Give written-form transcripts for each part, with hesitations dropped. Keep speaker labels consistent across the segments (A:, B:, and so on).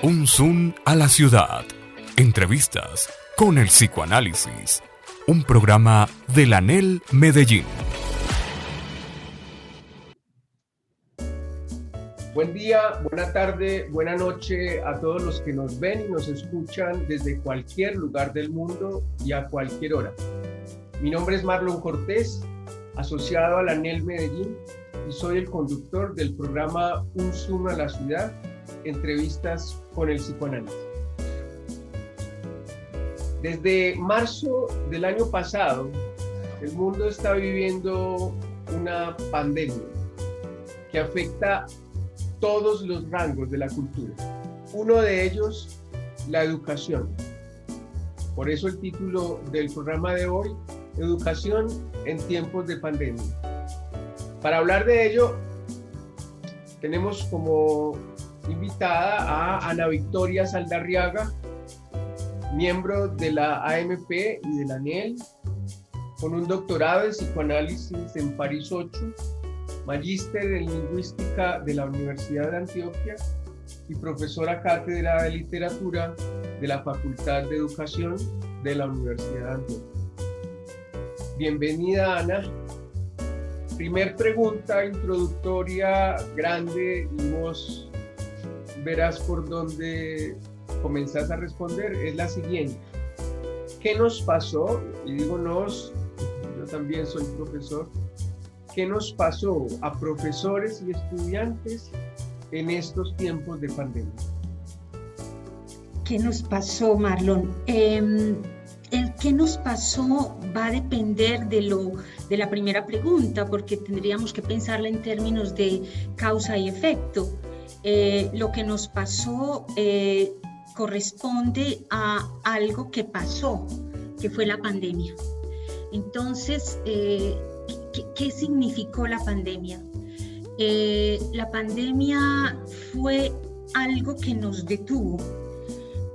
A: Un zoom a la ciudad. Entrevistas con el psicoanálisis. Un programa de la ANEL Medellín.
B: Buen día, buena tarde, buena noche a todos los que nos ven y nos escuchan desde cualquier lugar del mundo y a cualquier hora. Mi nombre es Marlon Cortés, asociado a la ANEL Medellín, y soy el conductor del programa Un zoom a la ciudad, entrevistas con el psicoanálisis. Desde marzo del año pasado, el mundo está viviendo una pandemia que afecta todos los rangos de la cultura. Uno de ellos, la educación. Por eso el título del programa de hoy, Educación en tiempos de pandemia. Para hablar de ello, tenemos como invitada a Ana Victoria Saldarriaga, miembro de la AMP y de la ANEL, con un doctorado en psicoanálisis en París 8, magíster en lingüística de la Universidad de Antioquia y profesora cátedra de literatura de la Facultad de Educación de la Universidad de Antioquia. Bienvenida, Ana. Primer pregunta introductoria grande y vos verás por dónde comenzás a responder, es la siguiente. ¿Qué nos pasó? Y digo nos, yo también soy profesor. ¿Qué nos pasó a profesores y estudiantes en estos tiempos de pandemia?
C: ¿Qué nos pasó, Marlon? El qué nos pasó va a depender de la primera pregunta, porque tendríamos que pensarla en términos de causa y efecto. Lo que nos pasó corresponde a algo que pasó, que fue la pandemia. Entonces, ¿qué significó la pandemia? La pandemia fue algo que nos detuvo.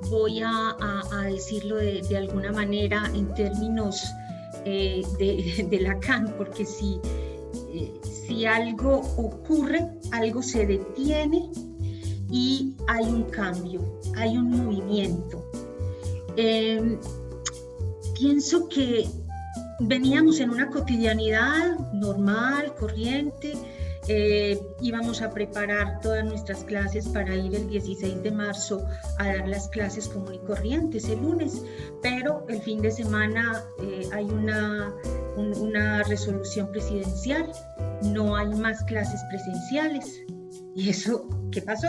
C: Voy a decirlo de alguna manera en términos de Lacan, porque si algo ocurre, algo se detiene y hay un cambio, hay un movimiento. Pienso que veníamos en una cotidianidad normal, corriente. Íbamos a preparar todas nuestras clases para ir el 16 de marzo a dar las clases común y corrientes el lunes, pero el fin de semana hay una resolución presidencial, no hay más clases presenciales. ¿Y eso qué pasó?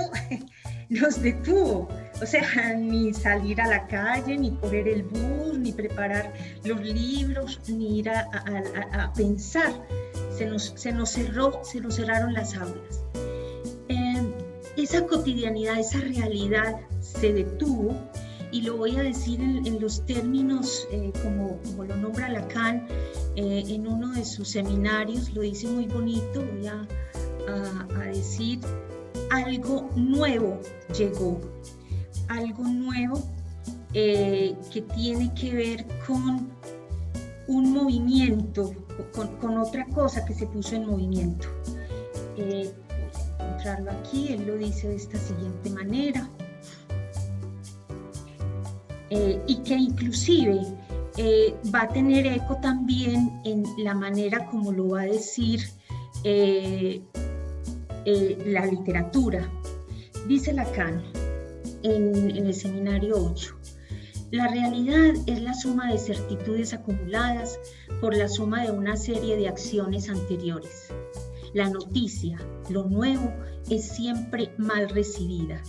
C: Nos detuvo. O sea, ni salir a la calle, ni coger el bus, ni preparar los libros, ni ir a pensar. Se nos cerraron las aulas. Esa cotidianidad, esa realidad se detuvo, y lo voy a decir en los términos como lo nombra Lacan en uno de sus seminarios, lo dice muy bonito. Voy a decir: algo nuevo llegó, algo nuevo que tiene que ver con un movimiento, con otra cosa que se puso en movimiento. Voy a encontrarlo aquí. Él lo dice de esta siguiente manera, y que inclusive va a tener eco también en la manera como lo va a decir la literatura. Dice Lacan en el seminario 8: la realidad es la suma de certitudes acumuladas por la suma de una serie de acciones anteriores. La noticia, lo nuevo, es siempre mal recibida.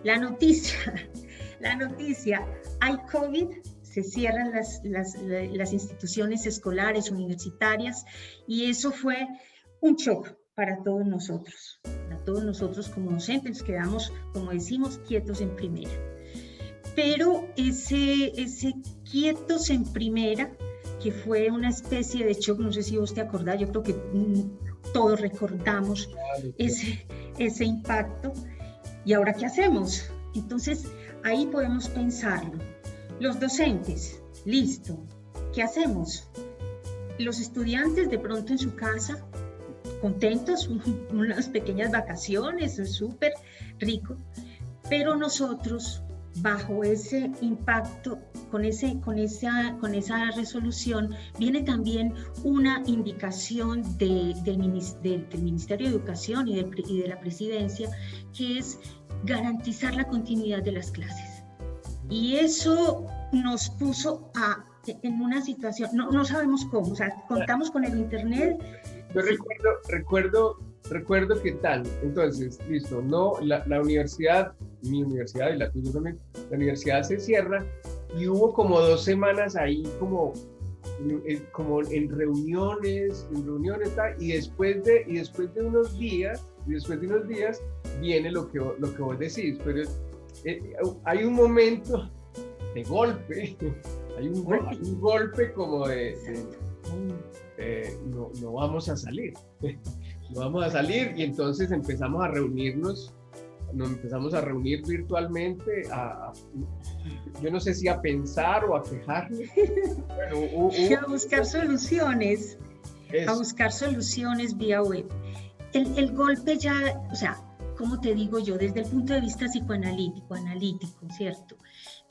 C: La noticia, hay COVID, se cierran las instituciones escolares, universitarias, y eso fue un shock para todos nosotros. Para todos nosotros como docentes nos quedamos, como decimos, quietos en primera. Pero ese quietos en primera, que fue una especie de shock, no sé si vos te acordás, yo creo que todos recordamos ese impacto. ¿Y ahora qué hacemos? Entonces, ahí podemos pensarlo. Los docentes, listo, ¿qué hacemos? Los estudiantes de pronto en su casa, contentos, unas pequeñas vacaciones, súper rico. Pero nosotros, bajo ese impacto, con esa resolución, viene también una indicación del Ministerio de Educación y de la Presidencia, que es garantizar la continuidad de las clases. Y eso nos puso en una situación, no sabemos cómo, o sea, contamos con el internet.
B: Yo recuerdo que tal, entonces, listo, no, la universidad, mi universidad y la tuya también, la universidad se cierra y hubo como 2 semanas ahí como en reuniones y después de unos días viene lo que vos decís, pero hay un momento de golpe, hay un golpe como no vamos a salir, y entonces empezamos a reunirnos, nos empezamos a reunir virtualmente, yo no sé si a pensar o a quejarnos,
C: a buscar soluciones, vía web. El golpe ya, o sea, como te digo yo, desde el punto de vista analítico, ¿cierto?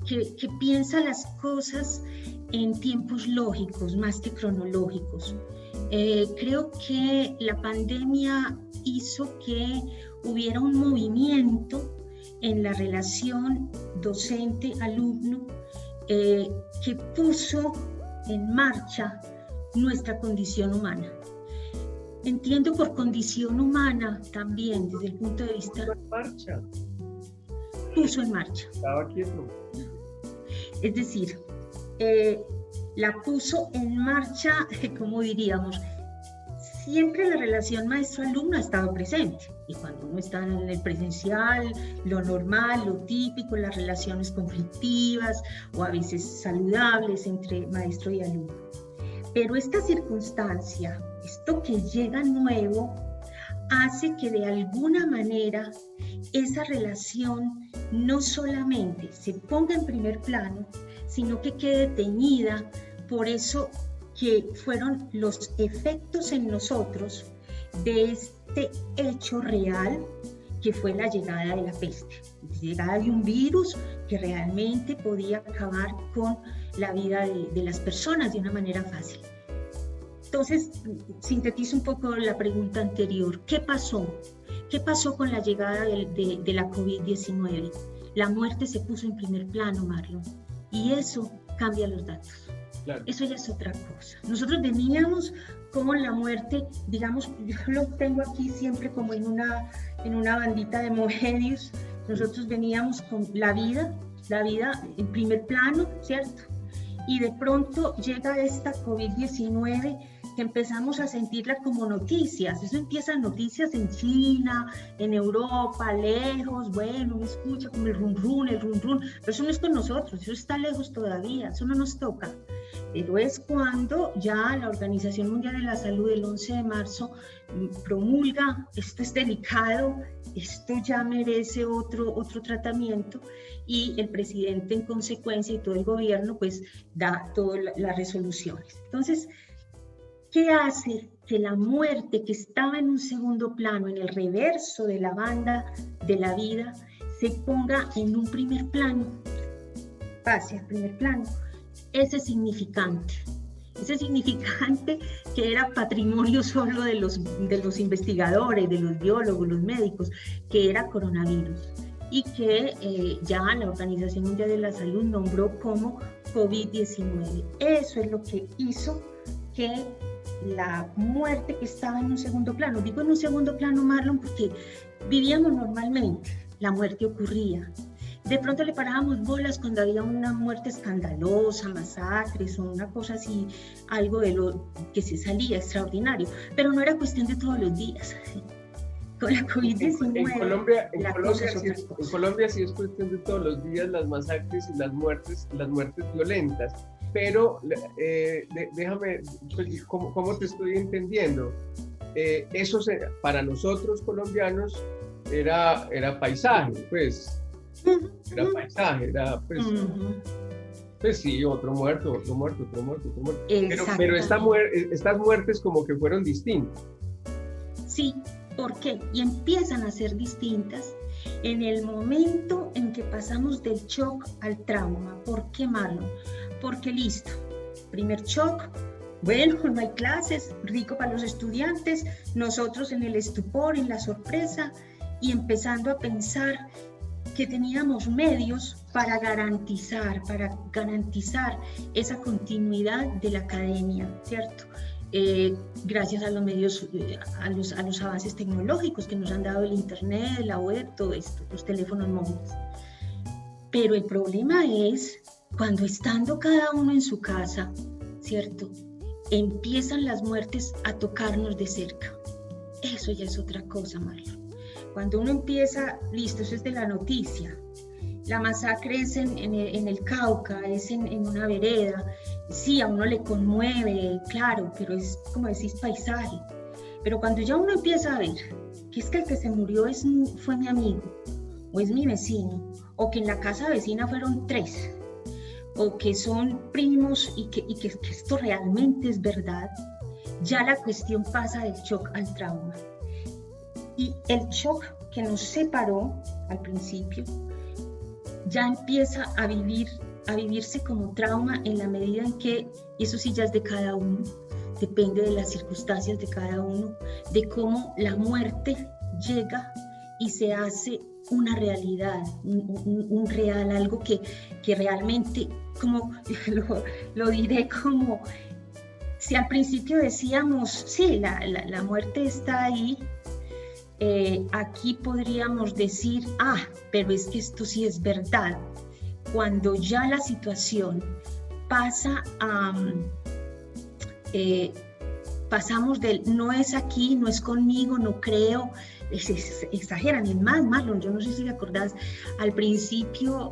C: Que piensa las cosas en tiempos lógicos más que cronológicos. Creo que la pandemia hizo que hubiera un movimiento en la relación docente-alumno que puso en marcha nuestra condición humana. Entiendo por condición humana también, desde el punto de vista... Puso en marcha.
B: Estaba quieto.
C: Es decir, la puso en marcha, como diríamos, siempre la relación maestro-alumno ha estado presente. Y cuando uno está en el presencial, lo normal, lo típico, las relaciones conflictivas o a veces saludables entre maestro y alumno. Pero esta circunstancia, esto que llega nuevo, hace que de alguna manera esa relación no solamente se ponga en primer plano, sino que quede teñida por eso que fueron los efectos en nosotros de este hecho real que fue la llegada de la peste, la llegada de un virus que realmente podía acabar con la vida de las personas de una manera fácil. Entonces, sintetizo un poco la pregunta anterior. ¿Qué pasó? ¿Qué pasó con la llegada de la COVID-19? La muerte se puso en primer plano, Marlon, y eso cambia los datos. Claro. Eso ya es otra cosa. Nosotros veníamos con la muerte, digamos, yo lo tengo aquí siempre como en una bandita de Moebius. Nosotros veníamos con la vida en primer plano, ¿cierto? Y de pronto llega esta COVID-19 que empezamos a sentirla como noticias. Eso empiezan noticias en China, en Europa, lejos, bueno, uno escucha como el run run, pero eso no es con nosotros, eso está lejos todavía, eso no nos toca. Pero es cuando ya la Organización Mundial de la Salud el 11 de marzo promulga, esto es delicado, esto ya merece otro tratamiento, y el presidente en consecuencia y todo el gobierno pues da todas las resoluciones. Entonces, ¿qué hace que la muerte que estaba en un segundo plano, en el reverso de la banda de la vida, se ponga en un primer plano? Pase al primer plano. Ese significante que era patrimonio solo de los investigadores, de los biólogos, los médicos, que era coronavirus, y que ya la Organización Mundial de la Salud nombró como COVID-19. Eso es lo que hizo que la muerte que estaba en un segundo plano, digo en un segundo plano, Marlon, porque vivíamos normalmente, la muerte ocurría. De pronto le parábamos bolas cuando había una muerte escandalosa, masacres o una cosa así, algo de lo que se salía extraordinario, pero no era cuestión de todos los días. Con la COVID-19,
B: en Colombia sí es cuestión de todos los días, las masacres y las muertes violentas, pero déjame, ¿cómo te estoy entendiendo? Eso para nosotros colombianos era paisaje, pues. Era paisaje, era pues sí, otro muerto. Pero estas muertes como que fueron distintas.
C: Sí, ¿por qué? Y empiezan a ser distintas En el momento en que pasamos del shock al trauma. ¿Por qué, Marlon? Porque listo, primer shock, bueno, no hay clases, rico para los estudiantes, nosotros en el estupor, en la sorpresa, y empezando a pensar que teníamos medios para garantizar esa continuidad de la academia, ¿cierto? Gracias a los medios, a los avances tecnológicos que nos han dado el internet, la web, todo esto, los teléfonos móviles. Pero el problema es cuando estando cada uno en su casa, ¿cierto? Empiezan las muertes a tocarnos de cerca. Eso ya es otra cosa, Marlon. Cuando uno empieza, listo, eso es de la noticia. La masacre es en el Cauca, es en una vereda. Sí, a uno le conmueve, claro, pero es como decís paisaje. Pero cuando ya uno empieza a ver que es que el que se murió fue mi amigo, o es mi vecino, o que en la casa vecina fueron 3, o que son primos y que esto realmente es verdad, ya la cuestión pasa del shock al trauma. Y el shock que nos separó al principio ya empieza a vivirse como trauma en la medida en que, y eso sí ya es de cada uno, depende de las circunstancias de cada uno, de cómo la muerte llega y se hace una realidad, un real, algo que realmente, como lo diré como, si al principio decíamos, sí, la muerte está ahí, aquí podríamos decir, pero es que esto sí es verdad. Cuando ya la situación pasa a... pasamos del no es aquí, no es conmigo, no creo, exageran. Es más, Marlon, yo no sé si te acordás, al principio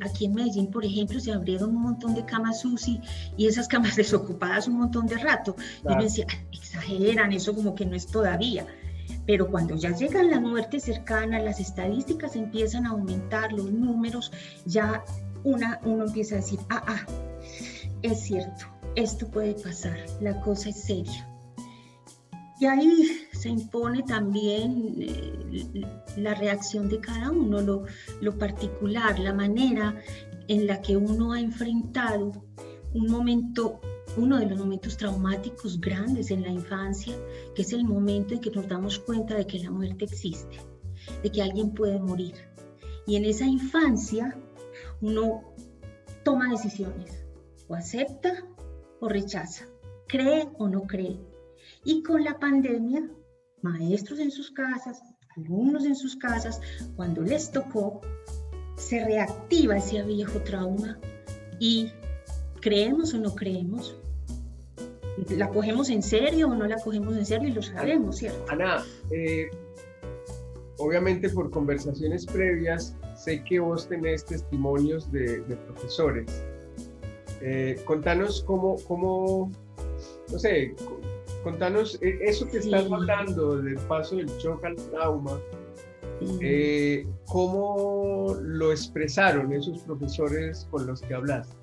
C: aquí en Medellín, por ejemplo, se abrieron un montón de camas UCI y esas camas desocupadas un montón de rato. Claro. Y uno decía, exageran, eso como que no es todavía. Pero cuando ya llegan las muertes cercanas, las estadísticas empiezan a aumentar, los números, ya uno empieza a decir, es cierto, esto puede pasar, la cosa es seria. Y ahí se impone también la reacción de cada uno, lo particular, la manera en la que uno ha enfrentado uno de los momentos traumáticos grandes en la infancia, que es el momento en que nos damos cuenta de que la muerte existe, de que alguien puede morir. Y en esa infancia uno toma decisiones, o acepta o rechaza, cree o no cree. Y con la pandemia, maestros en sus casas, alumnos en sus casas, cuando les tocó, se reactiva ese viejo trauma y creemos o no creemos, la cogemos en serio o no la cogemos en serio y lo sabemos, ¿cierto?
B: Ana, obviamente por conversaciones previas, sé que vos tenés testimonios de profesores. Contanos cómo, no sé, contanos eso que estás hablando del paso del shock al trauma, ¿cómo lo expresaron esos profesores con los que hablaste?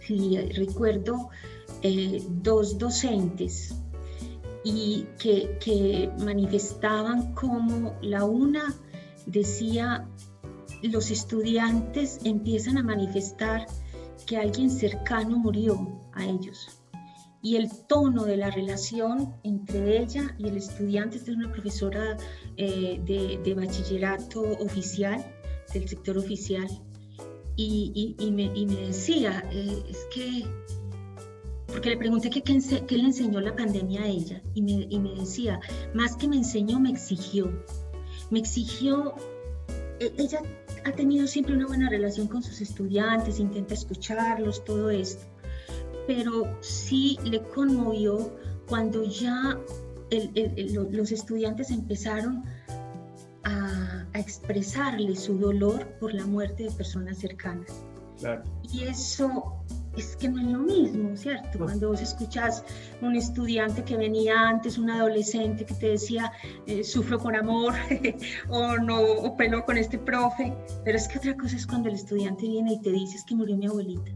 C: Sí, recuerdo 2 docentes y que manifestaban como la una decía, los estudiantes empiezan a manifestar que alguien cercano murió a ellos. Y el tono de la relación entre ella y el estudiante, esta es una profesora de bachillerato oficial, del sector oficial, y me decía, es que, porque le pregunté qué le enseñó la pandemia a ella, y me decía, más que me enseñó, me exigió. Ella ha tenido siempre una buena relación con sus estudiantes, intenta escucharlos, todo esto, pero sí le conmovió cuando ya los estudiantes empezaron a expresarle su dolor por la muerte de personas cercanas. Claro. Y eso es que no es lo mismo, ¿cierto? Cuando vos escuchás un estudiante que venía antes, un adolescente que te decía, sufro con amor, o peló con este profe, pero es que otra cosa es cuando el estudiante viene y te dice, es que murió mi abuelita,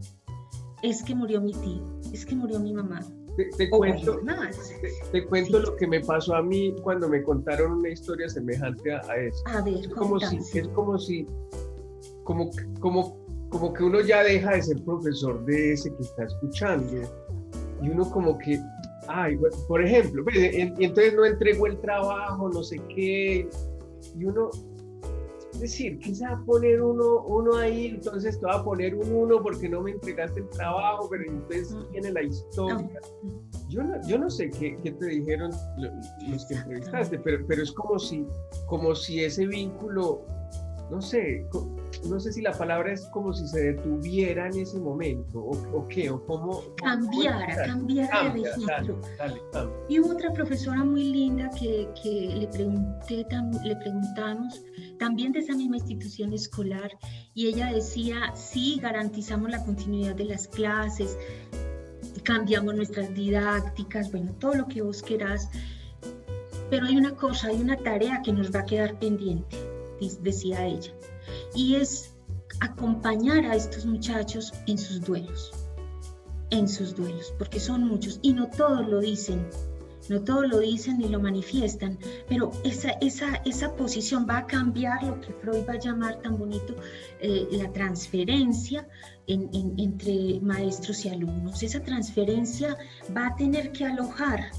C: es que murió mi tío, es que murió mi mamá,
B: te cuento, te cuento
C: Sí.
B: lo que me pasó a mí cuando me contaron una historia semejante a eso.
C: A ver,
B: Es como si,
C: contame.
B: es como que uno ya deja de ser profesor de ese que está escuchando. Y uno como que, ay, bueno, por ejemplo, pues, y entonces no entregó el trabajo, no sé qué, y uno, es decir, ¿qué se va a poner uno ahí? Entonces te va a poner un 1 porque no me entregaste el trabajo, pero entonces viene la historia. Yo no sé qué te dijeron los que entrevistaste, pero es como si ese vínculo, no sé si la palabra es como si se detuviera en ese momento, o qué, o cómo.
C: Cambiara de registro.
B: Dale.
C: Y hubo otra profesora muy linda que le preguntamos, también de esa misma institución escolar, y ella decía, sí, garantizamos la continuidad de las clases, cambiamos nuestras didácticas, bueno, todo lo que vos querás, pero hay una cosa, hay una tarea que nos va a quedar pendiente, decía ella, y es acompañar a estos muchachos en sus duelos, porque son muchos y no todos lo dicen ni lo manifiestan, pero esa posición va a cambiar lo que Freud va a llamar tan bonito la transferencia entre maestros y alumnos. Esa transferencia va a tener que alojar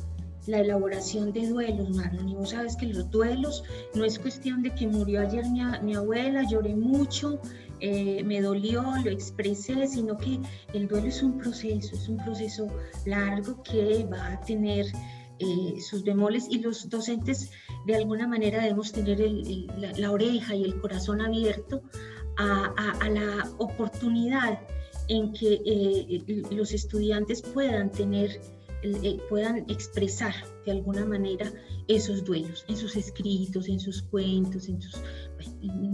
C: la elaboración de duelos, Marlon, y vos sabes que los duelos no es cuestión de que murió ayer mi abuela, lloré mucho, me dolió, lo expresé, sino que el duelo es un proceso largo que va a tener sus bemoles, y los docentes de alguna manera debemos tener la oreja y el corazón abierto a la oportunidad en que los estudiantes puedan expresar de alguna manera esos duelos, en sus escritos, en sus cuentos, en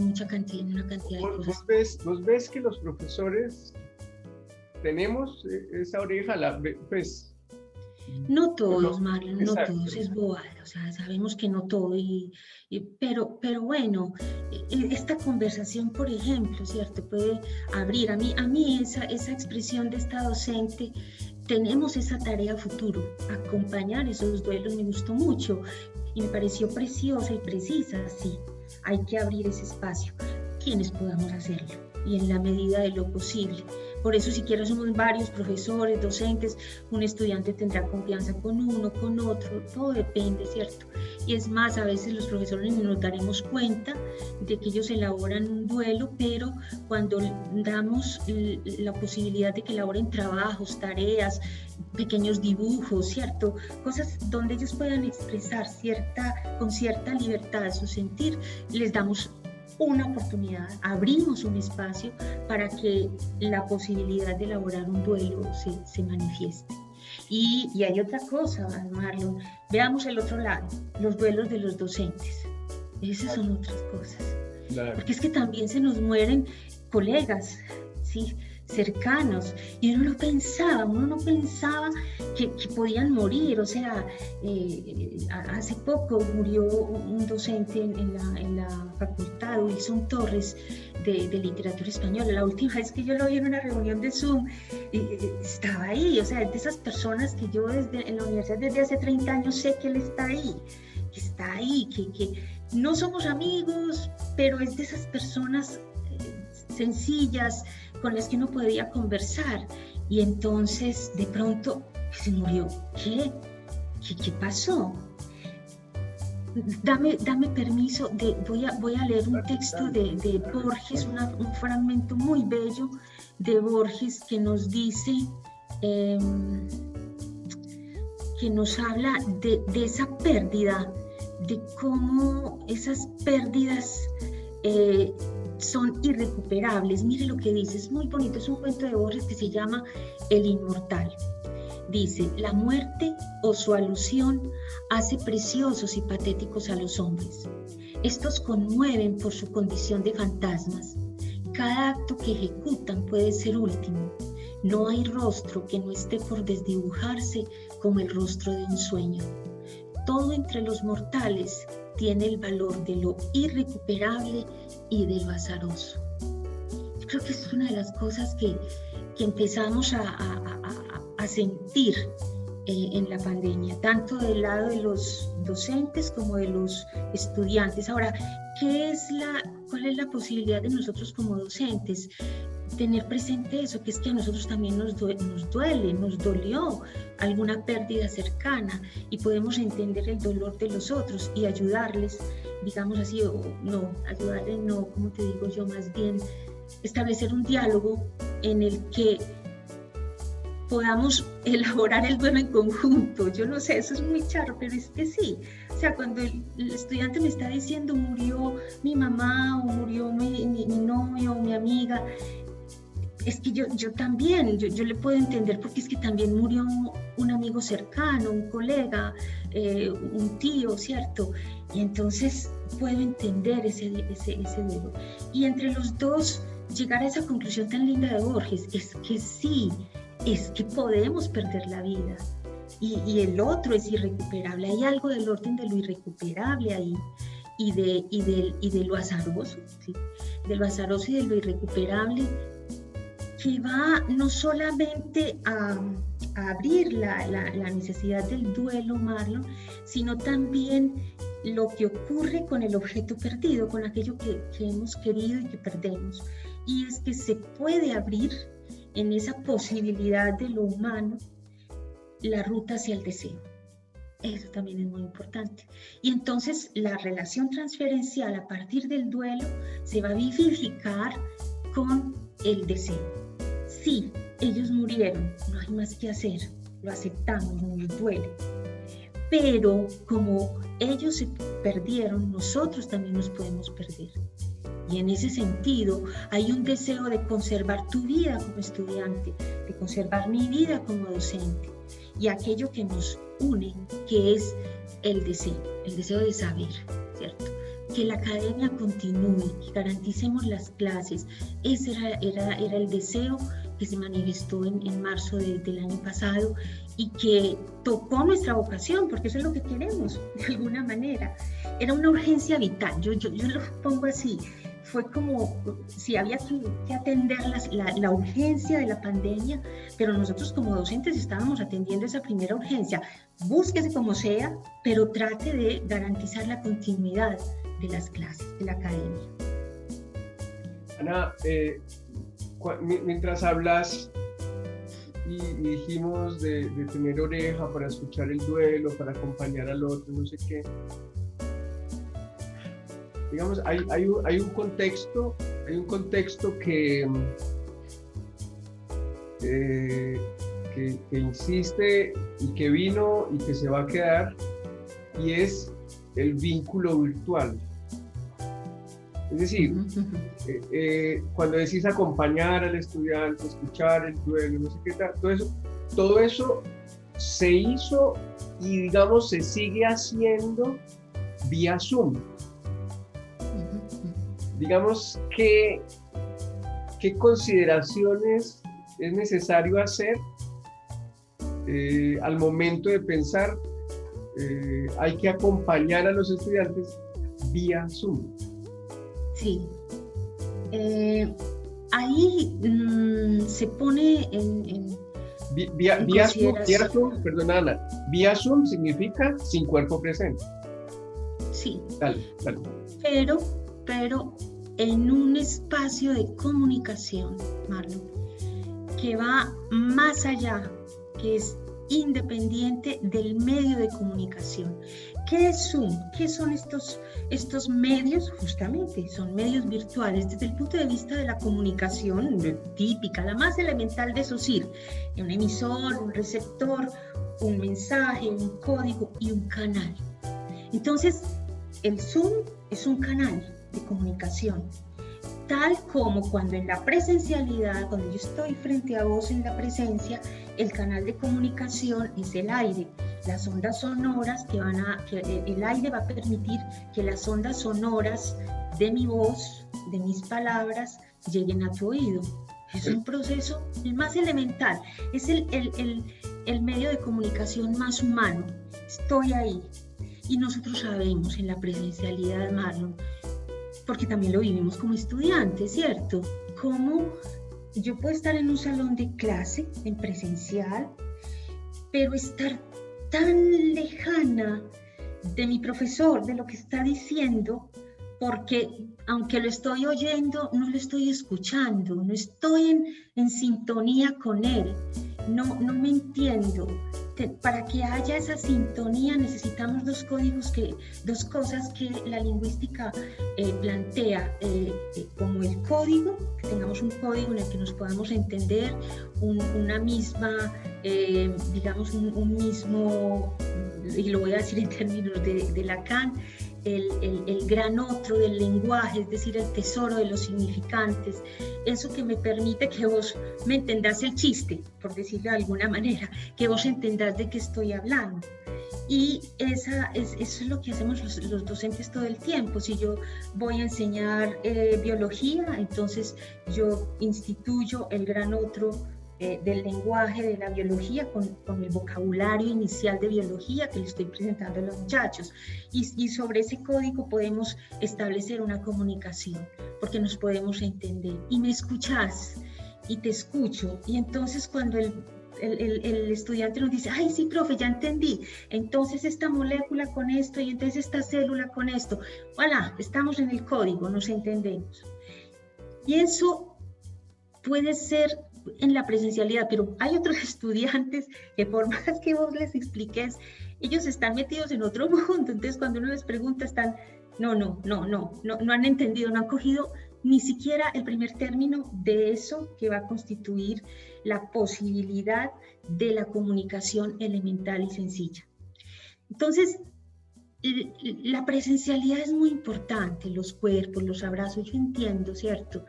C: una cantidad de cosas.
B: ¿Vos ves que los profesores tenemos esa oreja, pues?
C: No todos, Marlon, no
B: exacto.
C: todos, es bobada, o sea, sabemos que no todo, pero bueno, esta conversación, por ejemplo, ¿cierto? Puede abrir, a mí esa expresión de esta docente, tenemos esa tarea futuro, acompañar esos duelos, me gustó mucho y me pareció preciosa y precisa, sí, hay que abrir ese espacio, quienes podamos hacerlo y en la medida de lo posible. Por eso siquiera somos varios profesores, docentes, un estudiante tendrá confianza con uno, con otro, todo depende, ¿cierto? Y es más, a veces los profesores nos daremos cuenta de que ellos elaboran un duelo, pero cuando damos la posibilidad de que elaboren trabajos, tareas, pequeños dibujos, ¿cierto? Cosas donde ellos puedan expresar con cierta libertad su sentir, les damos una oportunidad, abrimos un espacio para que la posibilidad de elaborar un duelo se manifieste. Y hay otra cosa, Marlon, veamos el otro lado, los duelos de los docentes. Esas son otras cosas. Claro. Porque es que también se nos mueren colegas, ¿sí? Cercanos, y uno no pensaba que podían morir. O sea, hace poco murió un docente en la facultad, Wilson Torres, de literatura española. La última vez que yo lo vi en una reunión de Zoom, estaba ahí. O sea, es de esas personas que yo en la universidad desde hace 30 años sé que él está ahí, que no somos amigos, pero es de esas personas sencillas con las que uno podía conversar, y entonces de pronto se murió. ¿Qué pasó? Dame permiso, voy a leer un texto de Borges, un fragmento muy bello de Borges que nos dice, que nos habla de esa pérdida, de cómo esas pérdidas son irrecuperables. Mire lo que dice, es muy bonito, es un cuento de Borges que se llama El Inmortal. Dice, la muerte o su alusión hace preciosos y patéticos a los hombres. Estos conmueven por su condición de fantasmas. Cada acto que ejecutan puede ser último. No hay rostro que no esté por desdibujarse como el rostro de un sueño. Todo entre los mortales tiene el valor de lo irrecuperable y de lo azaroso. Yo creo que es una de las cosas que empezamos a sentir en la pandemia, tanto del lado de los docentes como de los estudiantes. Ahora, ¿cuál es la posibilidad de nosotros como docentes? Tener presente eso, que es que a nosotros también nos dolió alguna pérdida cercana, y podemos entender el dolor de los otros y ayudarles, digamos así, ¿cómo te digo yo? Más bien establecer un diálogo en el que podamos elaborar el duelo en conjunto. Yo no sé, eso es muy charro, pero es que sí. O sea, cuando el estudiante me está diciendo murió mi mamá o murió mi novio o mi amiga, es que yo también, yo le puedo entender, porque es que también murió un amigo cercano, un colega, un tío, ¿cierto? Y entonces puedo entender ese duelo. Y entre los dos llegar a esa conclusión tan linda de Borges, es que sí, es que podemos perder la vida y el otro es irrecuperable. Hay algo del orden de lo irrecuperable ahí y de lo azaroso, ¿sí? De lo azaroso y de lo irrecuperable, que va no solamente a abrir la necesidad del duelo, Marlon, sino también lo que ocurre con el objeto perdido, con aquello que hemos querido y que perdemos. Y es que se puede abrir en esa posibilidad de lo humano la ruta hacia el deseo. Eso también es muy importante. Y entonces la relación transferencial a partir del duelo se va a vivificar con el deseo. Sí, ellos murieron, no hay más que hacer, lo aceptamos, nos duele. Pero como ellos se perdieron, nosotros también nos podemos perder. Y en ese sentido hay un deseo de conservar tu vida como estudiante, de conservar mi vida como docente, y aquello que nos une, que es el deseo de saber, ¿cierto? Que la academia continúe, que garanticemos las clases. Ese era el deseo que se manifestó en marzo del año pasado y que tocó nuestra vocación, porque eso es lo que queremos, de alguna manera. Era una urgencia vital, yo lo pongo así. Fue como si había que atender la urgencia de la pandemia, pero nosotros como docentes estábamos atendiendo esa primera urgencia. Búsquese como sea, pero trate de garantizar la continuidad de las clases, de la academia.
B: Ana, mientras hablas y dijimos de tener oreja para escuchar el duelo, para acompañar al otro, no sé qué, digamos, hay un contexto que insiste y que vino y que se va a quedar, y es el vínculo virtual. Es decir, cuando decís acompañar al estudiante, escuchar el duelo, no sé qué tal, todo eso se hizo y, digamos, se sigue haciendo vía Zoom. Digamos, ¿qué consideraciones es necesario hacer al momento de pensar hay que acompañar a los estudiantes vía Zoom?
C: Sí. Ahí se pone en
B: vía Zoom, perdona Ana, vía Zoom significa sin cuerpo presente.
C: Sí.
B: Dale.
C: Pero en un espacio de comunicación, Marlon, que va más allá, que es independiente del medio de comunicación. ¿Qué es Zoom? ¿Qué son estos medios? Justamente son medios virtuales desde el punto de vista de la comunicación típica, la más elemental de SOCIR, un emisor, un receptor, un mensaje, un código y un canal. Entonces, el Zoom es un canal de comunicación, tal como cuando en la presencialidad, cuando yo estoy frente a vos en la presencia, el canal de comunicación es el aire, las ondas sonoras el aire va a permitir que las ondas sonoras de mi voz, de mis palabras, lleguen a tu oído. Es un proceso el más elemental, es el medio de comunicación más humano. Estoy ahí. Y nosotros sabemos en la presencialidad, Marlon, porque también lo vivimos como estudiantes, ¿cierto? Cómo yo puedo estar en un salón de clase, en presencial, pero estar tan lejana de mi profesor, de lo que está diciendo, porque aunque lo estoy oyendo, no lo estoy escuchando, no estoy en sintonía con él, no me entiendo. Para que haya esa sintonía necesitamos dos cosas que la lingüística plantea, como el código, que tengamos un código en el que nos podamos entender, una misma, digamos, un mismo, y lo voy a decir en términos de Lacan, el gran otro del lenguaje, es decir, el tesoro de los significantes, eso que me permite que vos me entendás el chiste, por decirlo de alguna manera, que vos entendás de qué estoy hablando. Y eso es lo que hacemos los docentes todo el tiempo. Si yo voy a enseñar biología, entonces yo instituyo el gran otro del lenguaje de la biología con el vocabulario inicial de biología que le estoy presentando a los muchachos, y sobre ese código podemos establecer una comunicación porque nos podemos entender y me escuchás y te escucho, y entonces cuando el estudiante nos dice, ay sí profe, ya entendí, entonces esta molécula con esto y entonces esta célula con esto, voilà, estamos en el código, nos entendemos. Y eso puede ser en la presencialidad, pero hay otros estudiantes que por más que vos les expliques, ellos están metidos en otro mundo, entonces cuando uno les pregunta están, no han entendido, no han cogido ni siquiera el primer término de eso que va a constituir la posibilidad de la comunicación elemental y sencilla. Entonces, la presencialidad es muy importante, los cuerpos, los abrazos, yo entiendo, ¿cierto?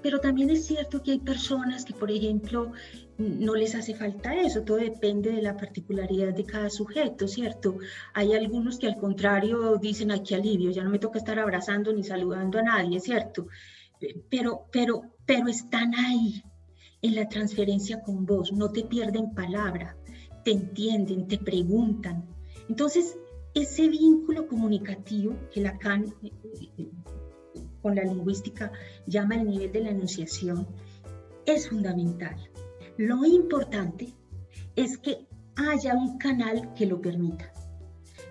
C: Pero también es cierto que hay personas que, por ejemplo, no les hace falta eso, todo depende de la particularidad de cada sujeto, ¿cierto? Hay algunos que al contrario dicen, ay, qué alivio, ya no me toca estar abrazando ni saludando a nadie, ¿cierto? Pero están ahí, en la transferencia con vos, no te pierden palabra, te entienden, te preguntan. Entonces, ese vínculo comunicativo que Lacan con la lingüística llama el nivel de la enunciación, es fundamental. Lo importante es que haya un canal que lo permita.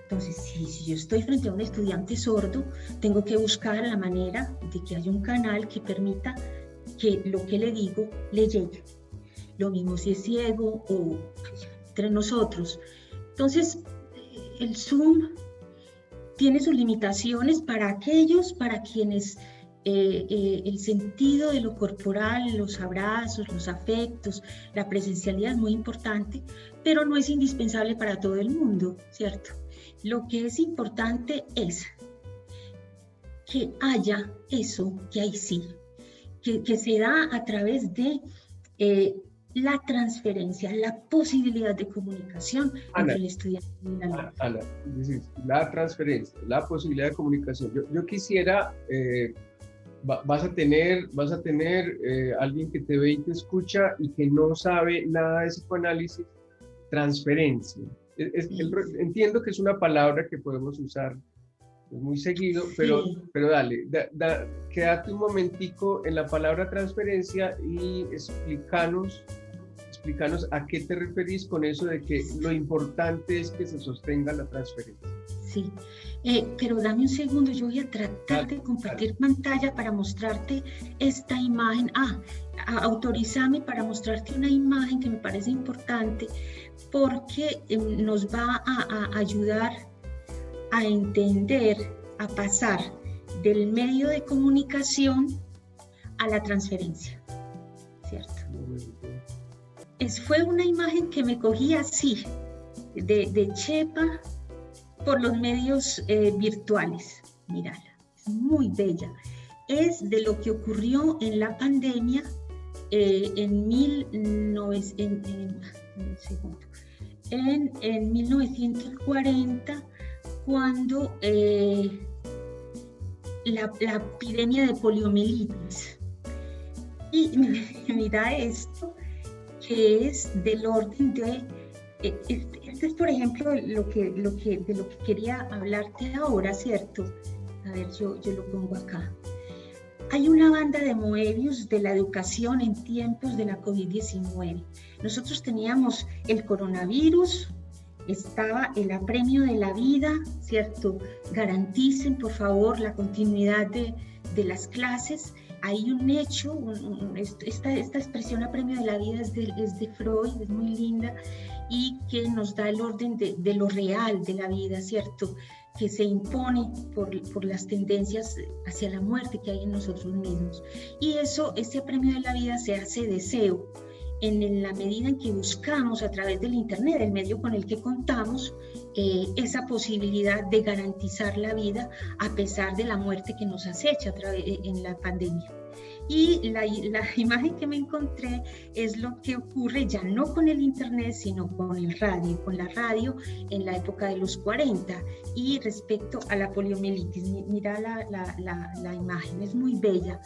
C: Entonces, si yo estoy frente a un estudiante sordo, tengo que buscar la manera de que haya un canal que permita que lo que le digo le llegue. Lo mismo si es ciego o entre nosotros. Entonces, el Zoom tiene sus limitaciones para quienes el sentido de lo corporal, los abrazos, los afectos, la presencialidad es muy importante, pero no es indispensable para todo el mundo, ¿cierto? Lo que es importante es que haya eso, que hay sí, que se da a través de la transferencia, la posibilidad de comunicación entre el estudiante y la lengua.
B: Ana, la transferencia, la posibilidad de comunicación. Yo quisiera, vas a tener alguien que te ve y te escucha y que no sabe nada de psicoanálisis, transferencia. Entiendo que es una palabra que podemos usar muy seguido, pero dale, quédate un momentico en la palabra transferencia y explícanos a qué te referís con eso de que lo importante es que se sostenga la transferencia.
C: Sí, pero dame un segundo, yo voy a tratar de compartir pantalla para mostrarte esta imagen. Autorízame para mostrarte una imagen que me parece importante porque nos va a ayudar a entender, a pasar del medio de comunicación a la transferencia, ¿cierto? Fue una imagen que me cogí así, de chepa, por los medios virtuales. Mírala, es muy bella. Es de lo que ocurrió en la pandemia en 1940, cuando la epidemia de poliomielitis. Y mira esto, que es del orden de, este es por ejemplo de lo que quería hablarte ahora, ¿cierto? A ver, yo lo pongo acá. Hay una banda de Moebius de la educación en tiempos de la COVID-19. Nosotros teníamos el coronavirus, estaba el apremio de la vida, ¿cierto? Garanticen, por favor, la continuidad de las clases. Hay un hecho, esta expresión apremio de la vida es de Freud, es muy linda, y que nos da el orden de lo real de la vida, ¿cierto?, que se impone por las tendencias hacia la muerte que hay en nosotros mismos. Y ese apremio de la vida se hace deseo en la medida en que buscamos a través del Internet, el medio con el que contamos, esa posibilidad de garantizar la vida a pesar de la muerte que nos acecha en la pandemia. Y la imagen que me encontré es lo que ocurre ya no con el Internet, sino con la radio en la época de los 40 y respecto a la poliomielitis. Mira la imagen, es muy bella.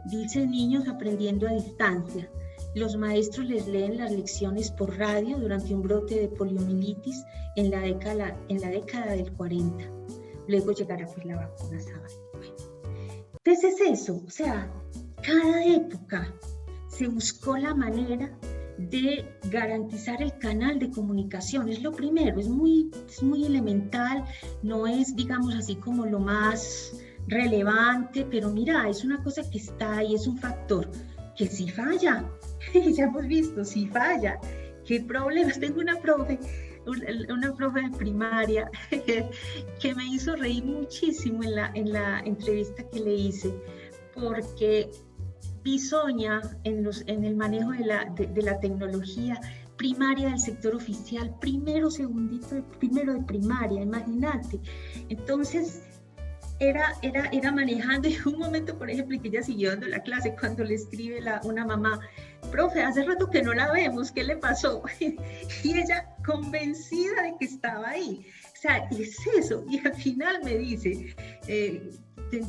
C: Dice: niños aprendiendo a distancia. Los maestros les leen las lecciones por radio durante un brote de poliomielitis en la década del 40. Luego llegará pues la vacuna, ¿sabes? Entonces es eso, o sea, cada época se buscó la manera de garantizar el canal de comunicación. Es lo primero, es muy elemental, no es, digamos así, como lo más relevante, pero mira, es una cosa que está ahí, es un factor que sí falla. Ya hemos visto, sí falla. ¿Qué problemas? Tengo una profe de primaria que me hizo reír muchísimo en la entrevista que le hice, porque bisoña en el manejo de la tecnología primaria del sector oficial, primero de primaria, imagínate. Entonces era manejando, y un momento, por ejemplo, que ella siguió dando la clase cuando le escribe una mamá: profe, hace rato que no la vemos, ¿qué le pasó? Y ella convencida de que estaba ahí. O sea, es eso. Y al final me dice,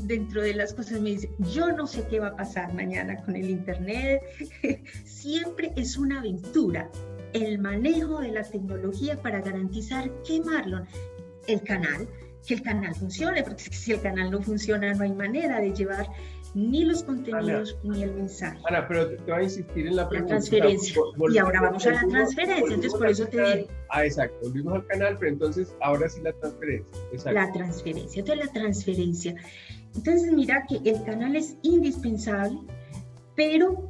C: dentro de las cosas, me dice: yo no sé qué va a pasar mañana con el Internet. Siempre es una aventura el manejo de la tecnología para garantizar que, Marlon, que el canal funcione, porque si el canal no funciona no hay manera de llevar ni los contenidos, Ana, ni el mensaje.
B: Ana, pero te voy a insistir en la pregunta.
C: La transferencia. Y ahora vamos a la transferencia, entonces por eso te digo.
B: Exacto, volvimos al canal, pero entonces ahora sí la transferencia. Exacto.
C: La transferencia, entonces la transferencia. Entonces mira que el canal es indispensable, pero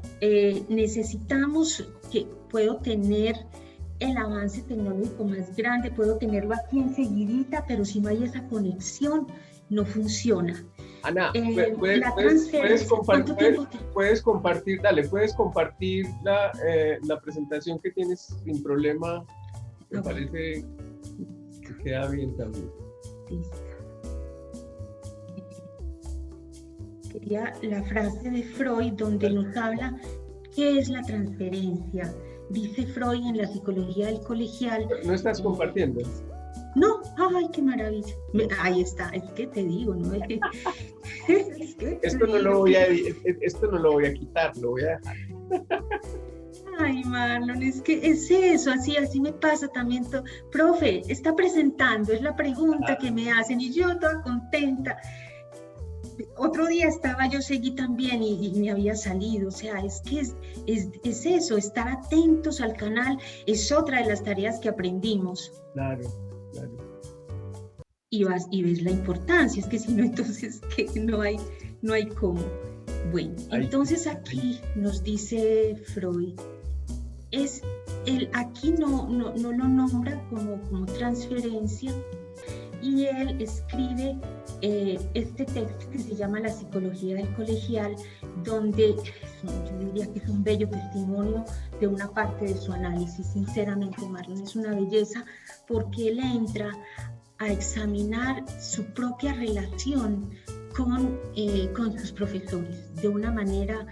C: necesitamos que puedo tener el avance tecnológico más grande, puedo tenerlo aquí enseguidita, pero si no hay esa conexión, no funciona.
B: Ana, puedes compartir la presentación que tienes sin problema. Me parece que queda bien también.
C: Listo. Sería la frase de Freud donde nos habla qué es la transferencia. Dice Freud en la psicología del colegial.
B: ¿No estás compartiendo?
C: No, ay, qué maravilla. Ahí está, es que te digo, ¿no?
B: Esto no lo voy a quitar, lo voy a dejar.
C: Ay, Marlon, es que es eso, así me pasa también. Profe, está presentando, es la pregunta que me hacen y yo toda contenta. Otro día seguí también y me había salido, o sea, es que es eso, estar atentos al canal es otra de las tareas que aprendimos.
B: Claro.
C: Y ves la importancia, es que si no, entonces que no hay cómo. Bueno, entonces aquí nos dice Freud, aquí no lo nombra como transferencia, y él escribe este texto que se llama La psicología del colegial, donde yo diría que es un bello testimonio de una parte de su análisis. Sinceramente, Marlon, es una belleza, porque él entra a examinar su propia relación con sus profesores de una manera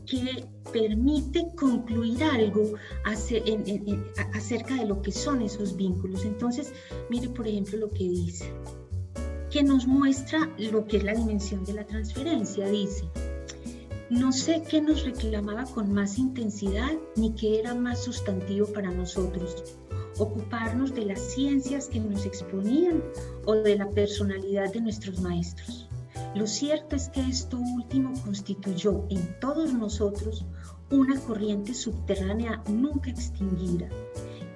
C: que permite concluir algo acerca de lo que son esos vínculos. Entonces, mire, por ejemplo, lo que dice, que nos muestra lo que es la dimensión de la transferencia. Dice: no sé qué nos reclamaba con más intensidad ni qué era más sustantivo para nosotros, ocuparnos de las ciencias que nos exponían o de la personalidad de nuestros maestros. Lo cierto es que esto último constituyó en todos nosotros una corriente subterránea nunca extinguida,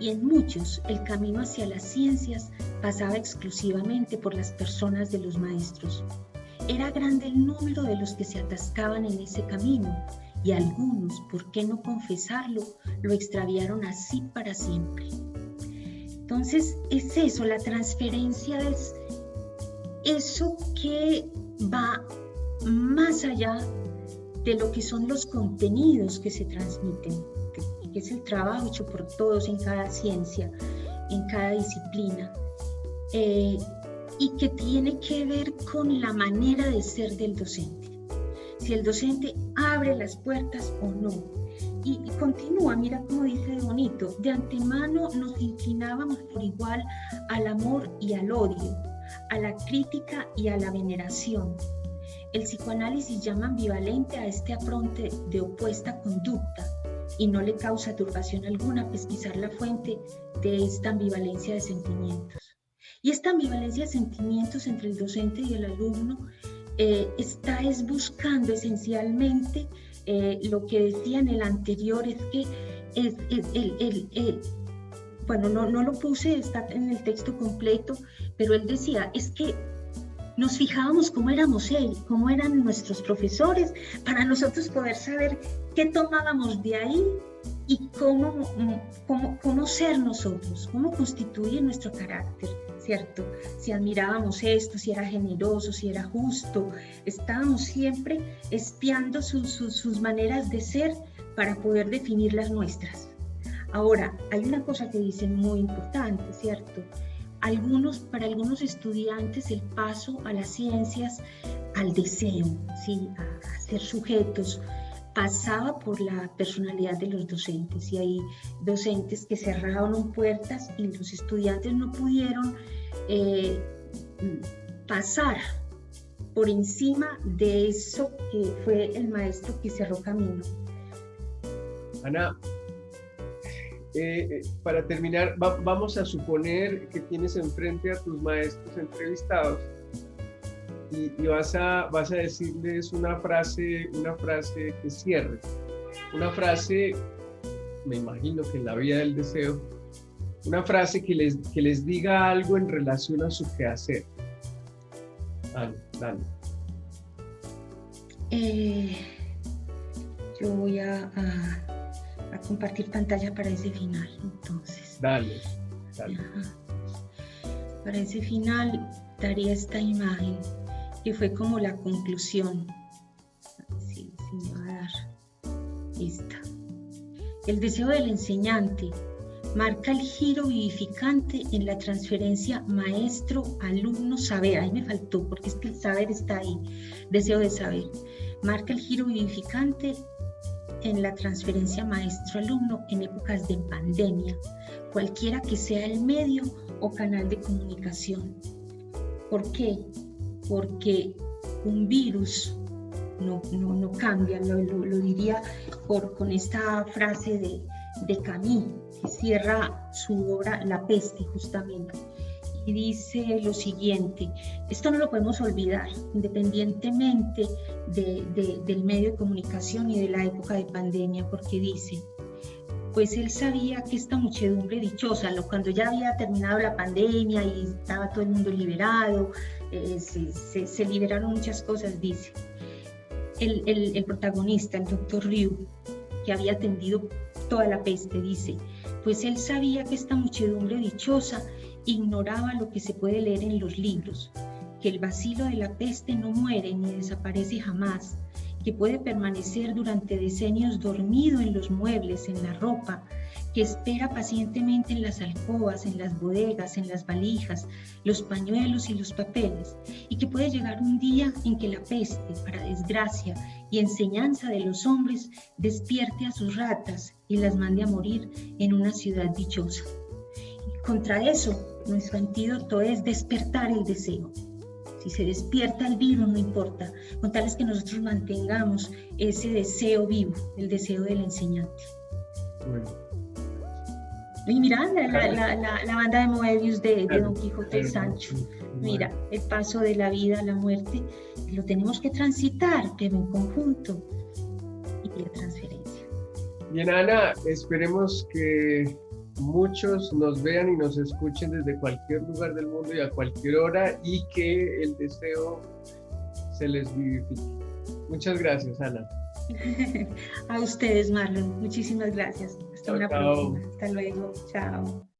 C: y en muchos el camino hacia las ciencias pasaba exclusivamente por las personas de los maestros. Era grande el número de los que se atascaban en ese camino, y algunos, por qué no confesarlo, lo extraviaron así para siempre. Entonces es eso, la transferencia es eso que va más allá de lo que son los contenidos que se transmiten, que es el trabajo hecho por todos en cada ciencia, en cada disciplina, y que tiene que ver con la manera de ser del docente. Si el docente abre las puertas o no. Y continúa, mira cómo dice de bonito, de antemano nos inclinábamos por igual al amor y al odio, a la crítica y a la veneración. El psicoanálisis llama ambivalente a este apronte de opuesta conducta y no le causa turbación alguna pesquisar la fuente de esta ambivalencia de sentimientos. Y esta ambivalencia de sentimientos entre el docente y el alumno está buscando esencialmente lo que decía en el anterior, es que bueno, no lo puse, está en el texto completo, pero él decía, es que nos fijábamos cómo éramos cómo eran nuestros profesores, para nosotros poder saber qué tomábamos de ahí y cómo ser nosotros, cómo constituir nuestro carácter, ¿cierto? Si admirábamos esto, si era generoso, si era justo, estábamos siempre espiando sus maneras de ser para poder definir las nuestras. Ahora, hay una cosa que dicen muy importante, ¿cierto? Para algunos estudiantes el paso a las ciencias, al deseo, ¿sí? A ser sujetos, pasaba por la personalidad de los docentes, y hay docentes que cerraron puertas y los estudiantes no pudieron pasar por encima de eso que fue el maestro que cerró camino.
B: Ana, para terminar, vamos a suponer que tienes enfrente a tus maestros entrevistados y vas a decirles una frase que cierre, una frase, me imagino que en la vía del deseo, una frase que les diga algo en relación a su quehacer. Dale.
C: Yo voy a compartir pantalla para ese final, entonces.
B: Dale.
C: Para ese final daría esta imagen, que fue como la conclusión. Sí, me va a dar esta. El deseo del enseñante marca el giro vivificante en la transferencia maestro-alumno-saber. Ahí me faltó, porque es que el saber está ahí. Deseo de saber. Marca el giro vivificante en la transferencia maestro-alumno en épocas de pandemia, cualquiera que sea el medio o canal de comunicación. ¿Por qué? Porque un virus no cambia, lo diría con esta frase de Camus, que cierra su obra La Peste justamente, y dice lo siguiente: esto no lo podemos olvidar, independientemente del medio de comunicación y de la época de pandemia, porque dice, pues él sabía que esta muchedumbre dichosa, cuando ya había terminado la pandemia y estaba todo el mundo liberado, se liberaron muchas cosas, dice, el protagonista, el doctor Riu, que había atendido toda la peste, dice, pues él sabía que esta muchedumbre dichosa ignoraba lo que se puede leer en los libros, que el bacilo de la peste no muere ni desaparece jamás, que puede permanecer durante decenios dormido en los muebles, en la ropa, que espera pacientemente en las alcobas, en las bodegas, en las valijas, los pañuelos y los papeles, y que puede llegar un día en que la peste, para desgracia y enseñanza de los hombres, despierte a sus ratas y las mande a morir en una ciudad dichosa. Y contra eso, nuestro antídoto es despertar el deseo. Si se despierta el virus, no importa, con tal es que nosotros mantengamos ese deseo vivo, el deseo del enseñante.
B: Bueno.
C: Y mirá la banda de Moebius de Don Quijote y Sancho. Mira, el paso de la vida a la muerte lo tenemos que transitar, pero en conjunto, y la transferencia.
B: Bien, Ana, esperemos que muchos nos vean y nos escuchen desde cualquier lugar del mundo y a cualquier hora, y que el deseo se les vivifique. Muchas gracias, Ana.
C: A ustedes, Marlon, muchísimas gracias. Hasta una próxima. Hasta luego. Chao.